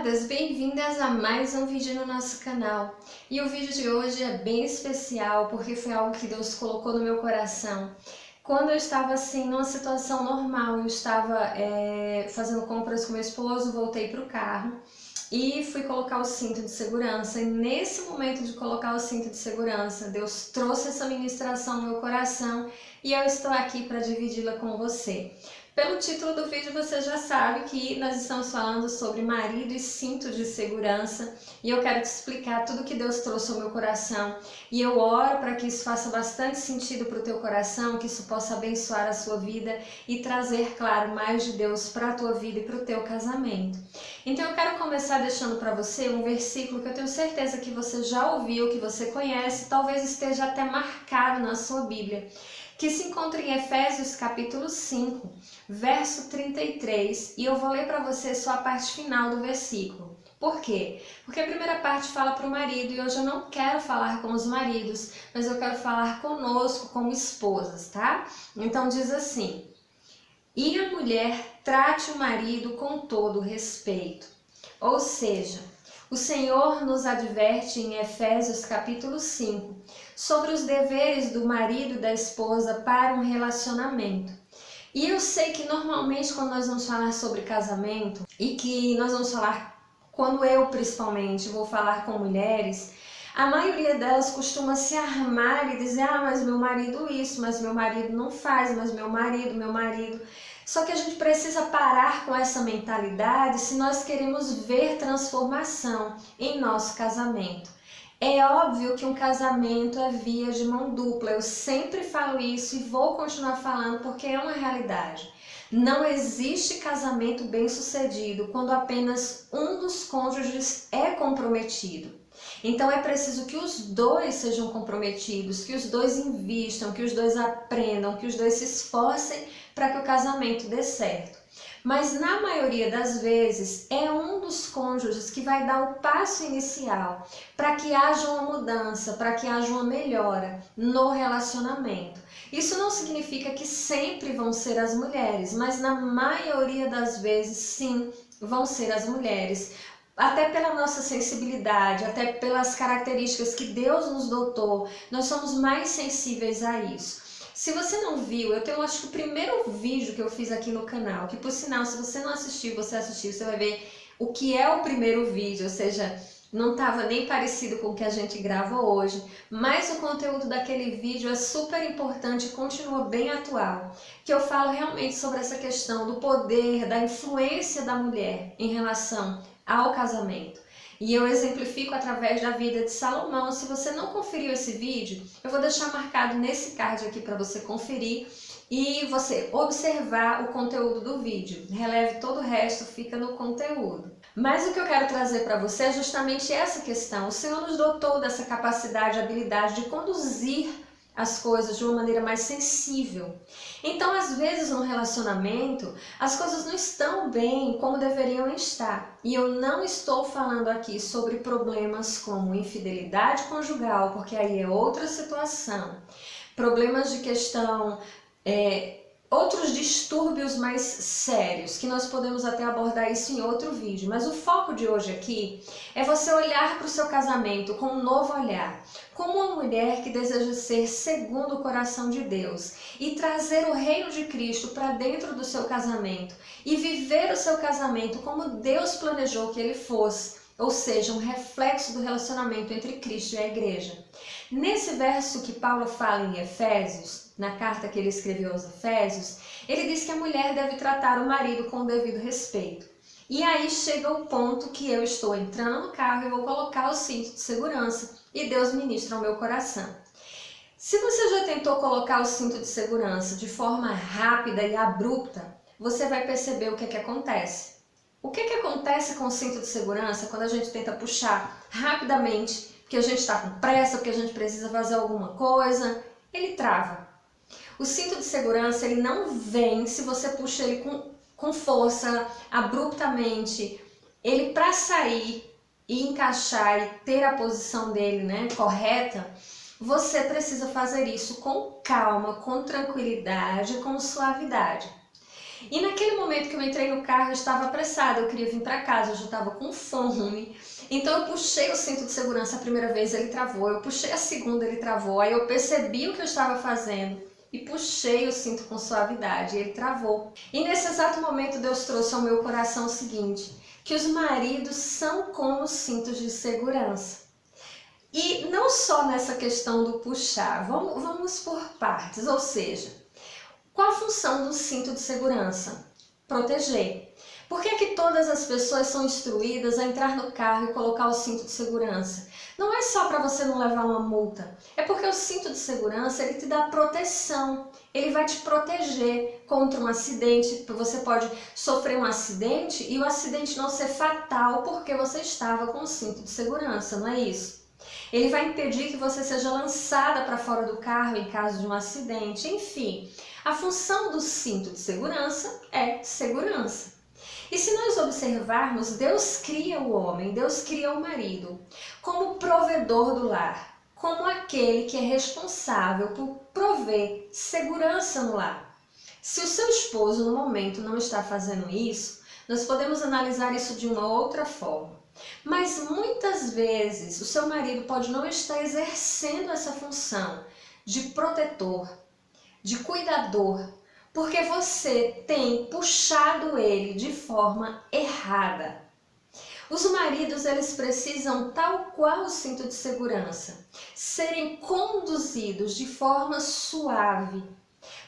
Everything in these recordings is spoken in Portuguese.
amadas, bem-vindas a mais um vídeo no nosso canal. E o vídeo de hoje é bem especial porque foi algo que Deus colocou no meu coração. Quando eu estava assim, numa situação normal, eu estava fazendo compras com meu esposo, voltei para o carro e fui colocar o cinto de segurança. E nesse momento de colocar o cinto de segurança, Deus trouxe essa ministração no meu coração e eu estou aqui para dividi-la com você. Pelo título do vídeo você já sabe que nós estamos falando sobre marido e cinto de segurança e eu quero te explicar tudo que Deus trouxe ao meu coração e eu oro para que isso faça bastante sentido para o teu coração, que isso possa abençoar a sua vida e trazer, claro, mais de Deus para a tua vida e para o teu casamento. Então eu quero começar deixando para você um versículo que eu tenho certeza que você já ouviu, que você conhece, talvez esteja até marcado na sua Bíblia, que se encontra em Efésios capítulo 5, verso 33, e eu vou ler para você só a parte final do versículo. Por quê? Porque a primeira parte fala para o marido, e hoje eu não quero falar com os maridos, mas eu quero falar conosco como esposas, tá? Então diz assim: e a mulher trate o marido com todo respeito. Ou seja, o Senhor nos adverte em Efésios capítulo 5 sobre os deveres do marido e da esposa para um relacionamento. E eu sei que normalmente quando nós vamos falar sobre casamento e que nós vamos falar, quando eu principalmente vou falar com mulheres, a maioria delas costuma se armar e dizer: ah, mas meu marido isso, mas meu marido não faz, mas meu marido. Só que a gente precisa parar com essa mentalidade se nós queremos ver transformação em nosso casamento. É óbvio que um casamento é via de mão dupla, eu sempre falo isso e vou continuar falando porque é uma realidade. Não existe casamento bem-sucedido quando apenas um dos cônjuges é comprometido. Então é preciso que os dois sejam comprometidos, que os dois invistam, que os dois aprendam, que os dois se esforcem para que o casamento dê certo. Mas na maioria das vezes é um dos cônjuges que vai dar o passo inicial para que haja uma mudança, para que haja uma melhora no relacionamento. Isso não significa que sempre vão ser as mulheres, mas na maioria das vezes sim, vão ser as mulheres. Até pela nossa sensibilidade, até pelas características que Deus nos dotou, nós somos mais sensíveis a isso. Se você não viu, eu tenho acho que o primeiro vídeo que eu fiz aqui no canal, que por sinal, se você não assistiu, você vai ver o que é o primeiro vídeo, ou seja, não estava nem parecido com o que a gente grava hoje, mas o conteúdo daquele vídeo é super importante e continua bem atual, que eu falo realmente sobre essa questão do poder, da influência da mulher em relação ao casamento. E eu exemplifico através da vida de Salomão. Se você não conferiu esse vídeo, eu vou deixar marcado nesse card aqui para você conferir e você observar o conteúdo do vídeo. Releve todo o resto, fica no conteúdo. Mas o que eu quero trazer para você é justamente essa questão. O Senhor nos dotou dessa capacidade, habilidade de conduzir as coisas de uma maneira mais sensível. Então, às vezes, no relacionamento, as coisas não estão bem como deveriam estar. E eu não estou falando aqui sobre problemas como infidelidade conjugal, porque aí é outra situação. Problemas de questão, outros distúrbios mais sérios, que nós podemos até abordar isso em outro vídeo. Mas o foco de hoje aqui é você olhar para o seu casamento com um novo olhar, como uma mulher que deseja ser segundo o coração de Deus e trazer o reino de Cristo para dentro do seu casamento e viver o seu casamento como Deus planejou que ele fosse, ou seja, um reflexo do relacionamento entre Cristo e a igreja. Nesse verso que Paulo fala em Efésios, na carta que ele escreveu aos Efésios, ele diz que a mulher deve tratar o marido com o devido respeito. E aí chega o ponto que eu estou entrando no carro e vou colocar o cinto de segurança e Deus ministra ao meu coração. Se você já tentou colocar o cinto de segurança de forma rápida e abrupta, você vai perceber o que acontece. O que acontece com o cinto de segurança quando a gente tenta puxar rapidamente, porque a gente está com pressa, porque a gente precisa fazer alguma coisa? Ele trava. O cinto de segurança ele não vem se você puxa ele com força, abruptamente. Ele, para sair e encaixar e ter a posição dele, correta, você precisa fazer isso com calma, com tranquilidade, com suavidade. E naquele momento que eu entrei no carro, eu estava apressada, eu queria vir para casa, eu já estava com fome. Então eu puxei o cinto de segurança a primeira vez, ele travou, eu puxei a segunda, ele travou, aí eu percebi o que eu estava fazendo e puxei o cinto com suavidade, ele travou. E nesse exato momento Deus trouxe ao meu coração o seguinte, que os maridos são como cintos de segurança. E não só nessa questão do puxar, vamos por partes, ou seja, qual a função do cinto de segurança? Proteger. Por que que todas as pessoas são instruídas a entrar no carro e colocar o cinto de segurança? Não é só para você não levar uma multa, é porque o cinto de segurança ele te dá proteção, ele vai te proteger contra um acidente. Você pode sofrer um acidente e o acidente não ser fatal porque você estava com o cinto de segurança, não é isso? Ele vai impedir que você seja lançada para fora do carro em caso de um acidente, enfim. A função do cinto de segurança é segurança. E se nós observarmos, Deus cria o homem, Deus cria o marido como provedor do lar, como aquele que é responsável por prover segurança no lar. Se o seu esposo no momento não está fazendo isso, nós podemos analisar isso de uma outra forma. Mas muitas vezes o seu marido pode não estar exercendo essa função de protetor, de cuidador, porque você tem puxado ele de forma errada. Os maridos, eles precisam, tal qual o cinto de segurança, serem conduzidos de forma suave,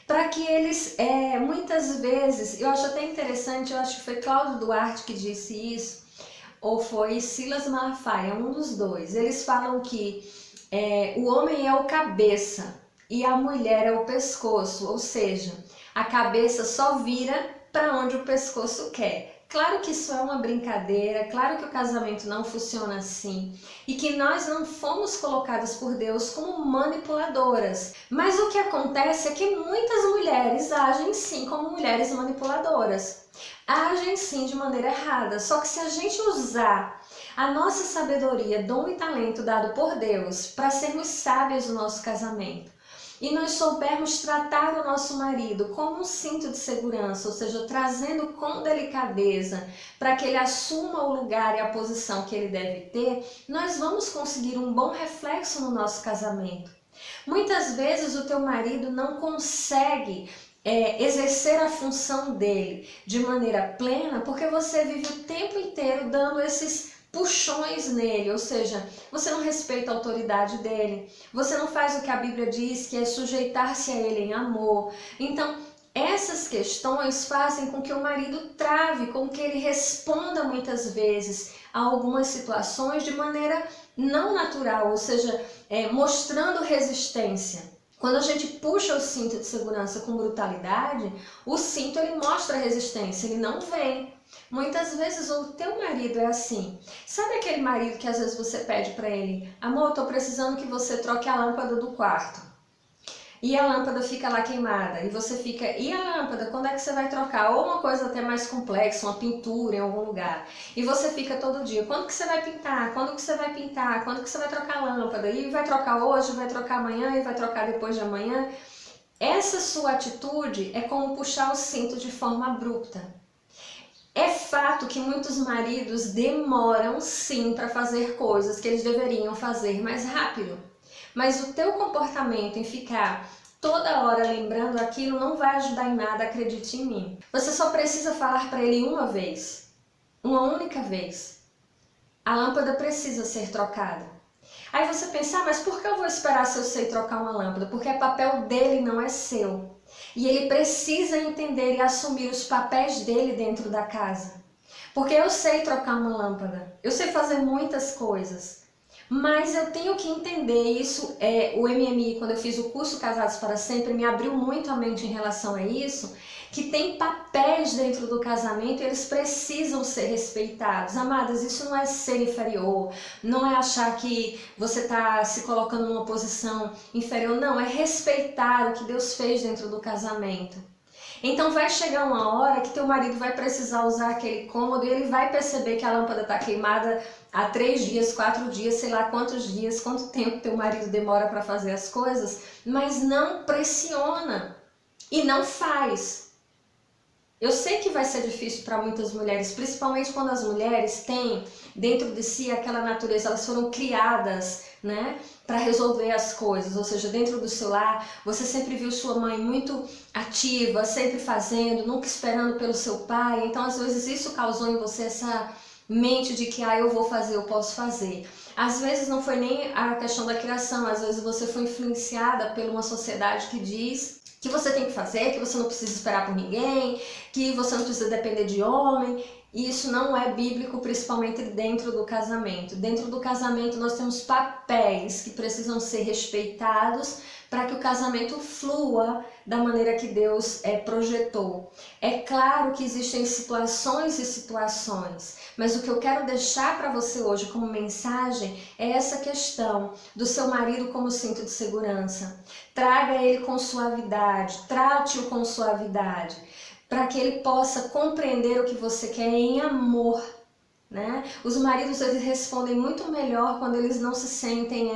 para que eles, muitas vezes, eu acho até interessante, eu acho que foi Cláudio Duarte que disse isso, ou foi Silas Malafaia, um dos dois. Eles falam que o homem é o cabeça e a mulher é o pescoço, ou seja, a cabeça só vira para onde o pescoço quer. Claro que isso é uma brincadeira, claro que o casamento não funciona assim e que nós não fomos colocadas por Deus como manipuladoras. Mas o que acontece é que muitas mulheres agem sim como mulheres manipuladoras, agem sim de maneira errada. Só que se a gente usar a nossa sabedoria, dom e talento dado por Deus para sermos sábios no nosso casamento, e nós soubermos tratar o nosso marido como um cinto de segurança, ou seja, trazendo com delicadeza para que ele assuma o lugar e a posição que ele deve ter, nós vamos conseguir um bom reflexo no nosso casamento. Muitas vezes o teu marido não consegue exercer a função dele de maneira plena porque você vive o tempo inteiro dando esses puxões nele, ou seja, você não respeita a autoridade dele, você não faz o que a Bíblia diz, que é sujeitar-se a ele em amor. Então, essas questões fazem com que o marido trave, com que ele responda muitas vezes a algumas situações de maneira não natural, ou seja, mostrando resistência. Quando a gente puxa o cinto de segurança com brutalidade, o cinto ele mostra resistência, ele não vem. Muitas vezes o teu marido é assim. Sabe aquele marido que às vezes você pede para ele: amor, eu tô precisando que você troque a lâmpada do quarto. E a lâmpada fica lá queimada. E você fica, e a lâmpada, quando é que você vai trocar? Ou uma coisa até mais complexa, uma pintura em algum lugar. E você fica todo dia, quando que você vai pintar? Quando que você vai pintar? Quando que você vai trocar a lâmpada? E vai trocar hoje, vai trocar amanhã e vai trocar depois de amanhã. Essa sua atitude é como puxar o cinto de forma abrupta. É fato que muitos maridos demoram sim para fazer coisas que eles deveriam fazer mais rápido. Mas o teu comportamento em ficar toda hora lembrando aquilo não vai ajudar em nada, acredite em mim. Você só precisa falar para ele uma vez, uma única vez. A lâmpada precisa ser trocada. Aí você pensa, mas por que eu vou esperar se eu sei trocar uma lâmpada? Porque é papel dele, não é seu. E ele precisa entender e assumir os papéis dele dentro da casa. Porque eu sei trocar uma lâmpada, eu sei fazer muitas coisas, mas eu tenho que entender isso. O MMI, quando eu fiz o curso Casados para Sempre, me abriu muito a mente em relação a isso, que tem papéis dentro do casamento e eles precisam ser respeitados. Amadas, isso não é ser inferior, não é achar que você está se colocando numa posição inferior, não, é respeitar o que Deus fez dentro do casamento. Então vai chegar uma hora que teu marido vai precisar usar aquele cômodo e ele vai perceber que a lâmpada está queimada há 3 dias, 4 dias, sei lá quantos dias, quanto tempo teu marido demora para fazer as coisas, mas não pressiona e não faz. Eu sei que vai ser difícil para muitas mulheres, principalmente quando as mulheres têm dentro de si aquela natureza, elas foram criadas, né, para resolver as coisas, ou seja, dentro do seu lar, você sempre viu sua mãe muito ativa, sempre fazendo, nunca esperando pelo seu pai, então às vezes isso causou em você essa mente de que eu vou fazer, eu posso fazer. Às vezes não foi nem a questão da criação, às vezes você foi influenciada por uma sociedade que diz que você tem que fazer, que você não precisa esperar por ninguém, que você não precisa depender de homem. E isso não é bíblico, principalmente dentro do casamento. Dentro do casamento nós temos papéis que precisam ser respeitados para que o casamento flua da maneira que Deus projetou. É claro que existem situações e situações, mas o que eu quero deixar para você hoje como mensagem é essa questão do seu marido como cinto de segurança. Traga ele com suavidade, trate-o com suavidade, para que ele possa compreender o que você quer em amor, né? Os maridos, eles respondem muito melhor quando eles não se sentem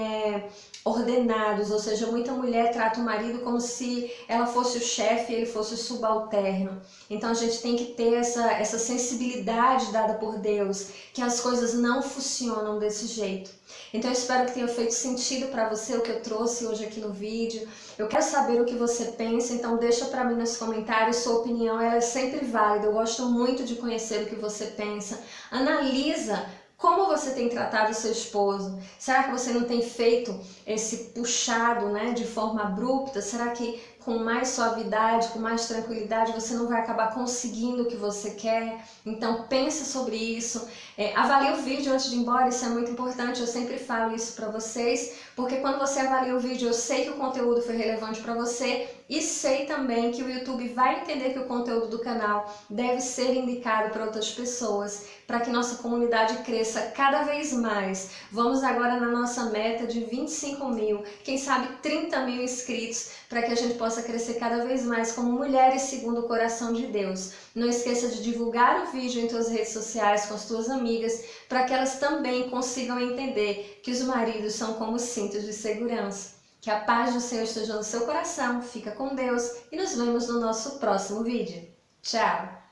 ordenados, ou seja, muita mulher trata o marido como se ela fosse o chefe e ele fosse o subalterno. Então a gente tem que ter essa sensibilidade dada por Deus, que as coisas não funcionam desse jeito. Então eu espero que tenha feito sentido para você o que eu trouxe hoje aqui no vídeo. Eu quero saber o que você pensa, então deixa para mim nos comentários, sua opinião ela é sempre válida. Eu gosto muito de conhecer o que você pensa. Analisa como você tem tratado o seu esposo. Será que você não tem feito esse puxado, né, de forma abrupta? Será que com mais suavidade, com mais tranquilidade, você não vai acabar conseguindo o que você quer? Então pense sobre isso. Avalie o vídeo antes de ir embora, isso é muito importante, eu sempre falo isso para vocês, porque quando você avalia o vídeo, eu sei que o conteúdo foi relevante para você e sei também que o YouTube vai entender que o conteúdo do canal deve ser indicado para outras pessoas, para que nossa comunidade cresça cada vez mais. Vamos agora na nossa meta de 25 mil, quem sabe 30 mil inscritos, para que a gente possa crescer cada vez mais como mulheres segundo o coração de Deus. Não esqueça de divulgar o vídeo em suas redes sociais com as suas amigas, para que elas também consigam entender que os maridos são como cintos de segurança. Que a paz do Senhor esteja no seu coração, fica com Deus e nos vemos no nosso próximo vídeo. Tchau!